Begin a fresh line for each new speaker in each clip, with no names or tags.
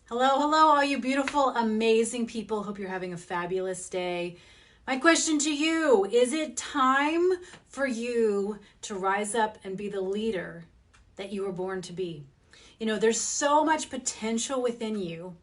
Hello, hello, all you beautiful, amazing people. Hope you're having a fabulous day. My question to you, is it time for you to rise up and be the leader that you were born to be? You know, there's so much potential within you,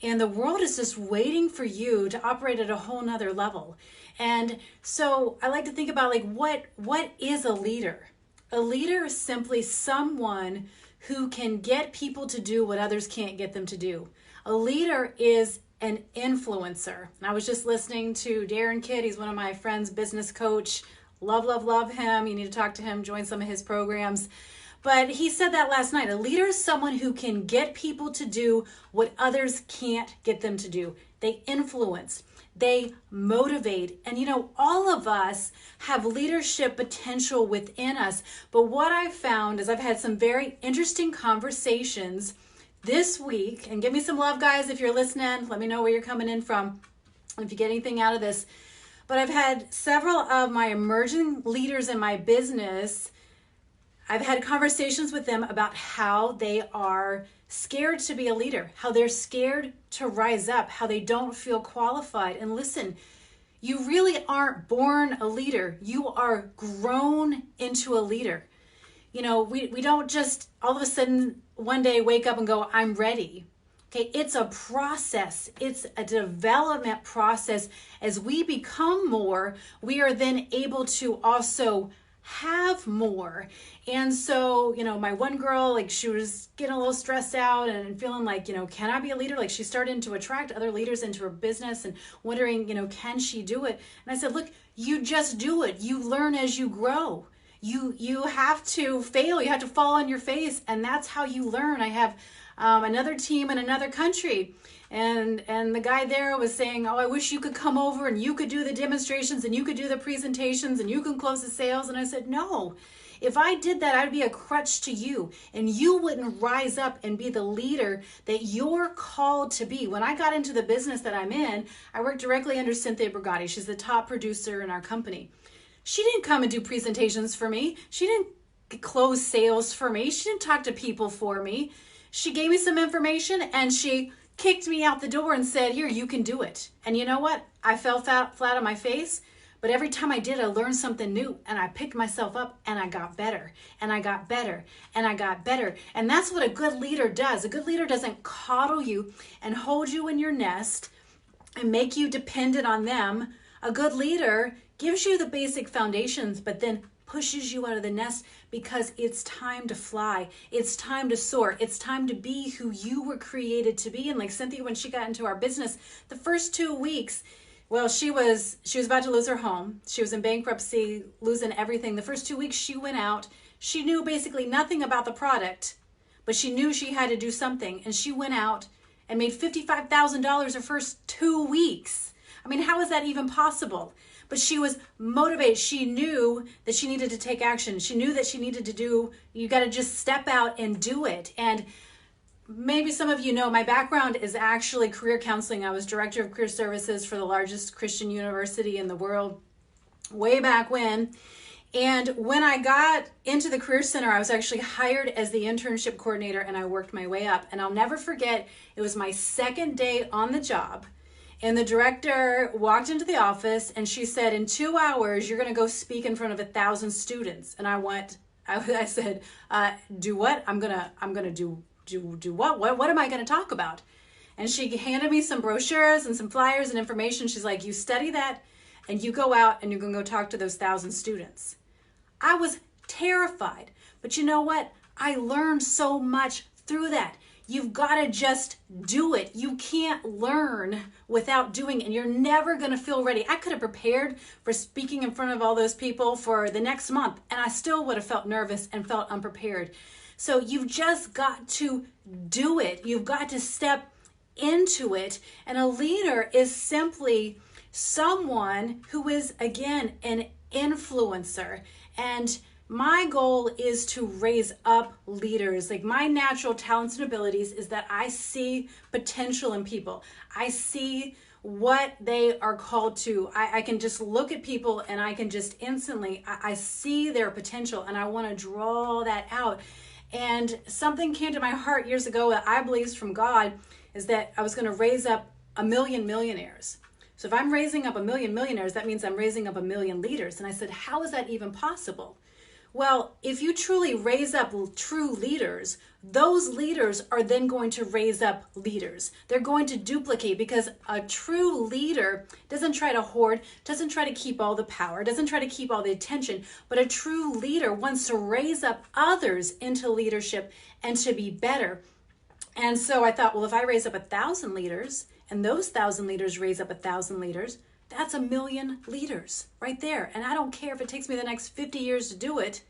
and the world is just waiting for you to operate at a whole nother level. And so I like to think about what is a leader? A leader is simply someone who can get people to do what others can't get them to do. A leader is an influencer. And I was just listening to Darren Kidd. He's one of my friends, business coach. Love, love, love him. You need to talk to him, join some of his programs. But he said that last night. A leader is someone who can get people to do what others can't get them to do. They influence, they motivate. And you know, all of us have leadership potential within us. But what I've found is I've had some very interesting conversations this week. And give me some love, guys, if you're listening. Let me know where you're coming in from, if you get anything out of this. But I've had several of my emerging leaders in my business. I've had conversations with them about how they are scared to be a leader, how they're scared to rise up, how they don't feel qualified. And listen, you really aren't born a leader. You are grown into a leader. You know, we don't just all of a sudden one day wake up and go, I'm ready. Okay, it's a process. It's a development process. As we become more, we are then able to also have more. And so, you know, my one girl, like, she was getting a little stressed out and feeling like, you know, can I be a leader? Like, she started to attract other leaders into her business and wondering, you know, can she do it? And I said, look, you just do it. You learn as you grow. You have to fail. You have to fall on your face, and that's how you learn. I have another team in another country, and the guy there was saying, oh, I wish you could come over and you could do the demonstrations and you could do the presentations and you can close the sales. And I said, no, if I did that, I'd be a crutch to you, and you wouldn't rise up and be the leader that you're called to be. When I got into the business that I'm in, I worked directly under Cynthia Brigatti. She's the top producer in our company. She didn't come and do presentations for me. She didn't close sales for me. She didn't talk to people for me. She gave me some information and she kicked me out the door and said, here, you can do it. And you know what? I fell flat on my face, but every time I did, I learned something new, and I picked myself up and I got better and I got better and I got better. And that's what a good leader does. A good leader doesn't coddle you and hold you in your nest and make you dependent on them. A good leader gives you the basic foundations, but then pushes you out of the nest because it's time to fly. It's time to soar. It's time to be who you were created to be. And like Cynthia, when she got into our business, the first 2 weeks, well, she was about to lose her home. She was in bankruptcy, losing everything. The first 2 weeks she went out, she knew basically nothing about the product, but she knew she had to do something. And she went out and made $55,000 her first 2 weeks. I mean, how is that even possible? But she was motivated. She knew that she needed to take action. She knew that she needed to do, you got to just step out and do it. And maybe some of you know, my background is actually career counseling. I was director of career services for the largest Christian university in the world way back when. And when I got into the Career Center, I was actually hired as the internship coordinator, and I worked my way up. And I'll never forget, it was my second day on the job. And the director walked into the office and she said, in 2 hours, you're going to go speak in front of 1,000 students. And I said, do what? I'm going to do what? What am I going to talk about? And she handed me some brochures and some flyers and information. She's like, you study that and you go out and you're going to go talk to those 1,000 students. I was terrified, but you know what? I learned so much through that. You've got to just do it. You can't learn without doing it, and you're never going to feel ready. I could have prepared for speaking in front of all those people for the next month, and I still would have felt nervous and felt unprepared. So you've just got to do it. You've got to step into it. And a leader is simply someone who is, again, an influencer. And my goal is to raise up leaders. Like, my natural talents and abilities is that I see potential in people. I see what they are called to. I can just look at people and I can just instantly, I see their potential and I want to draw that out. And something came to my heart years ago that I believe is from God, is that I was going to raise up 1,000,000 millionaires. So if I'm raising up 1,000,000 millionaires, that means I'm raising up 1,000,000 leaders. And I said, how is that even possible? Well, if you truly raise up true leaders, those leaders are then going to raise up leaders. They're going to duplicate, because a true leader doesn't try to hoard, doesn't try to keep all the power, doesn't try to keep all the attention, but a true leader wants to raise up others into leadership and to be better. And so I thought, well, if I raise up 1,000 leaders and those 1,000 leaders raise up 1,000 leaders, that's 1,000,000 leaders right there. And I don't care if it takes me the next 50 years to do it.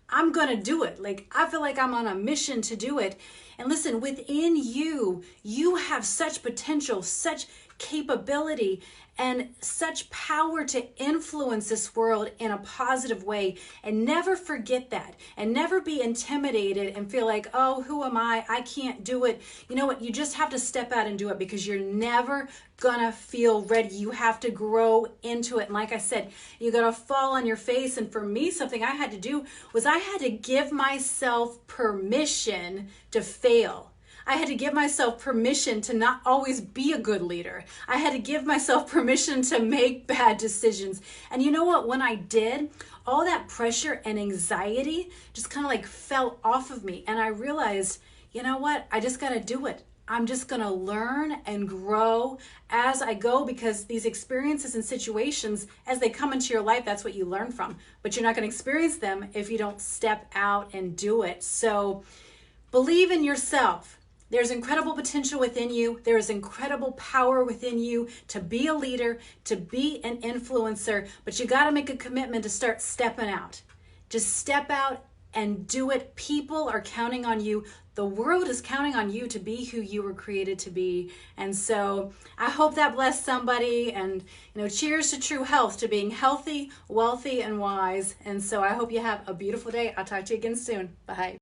I'm going to do it. Like, I feel like I'm on a mission to do it. And listen, within you, you have such potential, such capability, and such power to influence this world in a positive way. And never forget that. And never be intimidated and feel like, oh, who am I? I can't do it. You know what? You just have to step out and do it, because you're never gonna feel ready. You have to grow into it. And like I said, you gotta fall on your face. And for me, something I had to do was I had to give myself permission to fail. I had to give myself permission to not always be a good leader. I had to give myself permission to make bad decisions. And you know what? When I did, all that pressure and anxiety just kind of like fell off of me. And I realized, you know what? I just got to do it. I'm just going to learn and grow as I go, because these experiences and situations, as they come into your life, that's what you learn from. But you're not going to experience them if you don't step out and do it. So believe in yourself. There's incredible potential within you. There is incredible power within you to be a leader, to be an influencer, but you got to make a commitment to start stepping out. Just step out and do it. People are counting on you. The world is counting on you to be who you were created to be. And so I hope that blessed somebody. And, cheers to true health, to being healthy, wealthy, and wise. And so I hope you have a beautiful day. I'll talk to you again soon. Bye.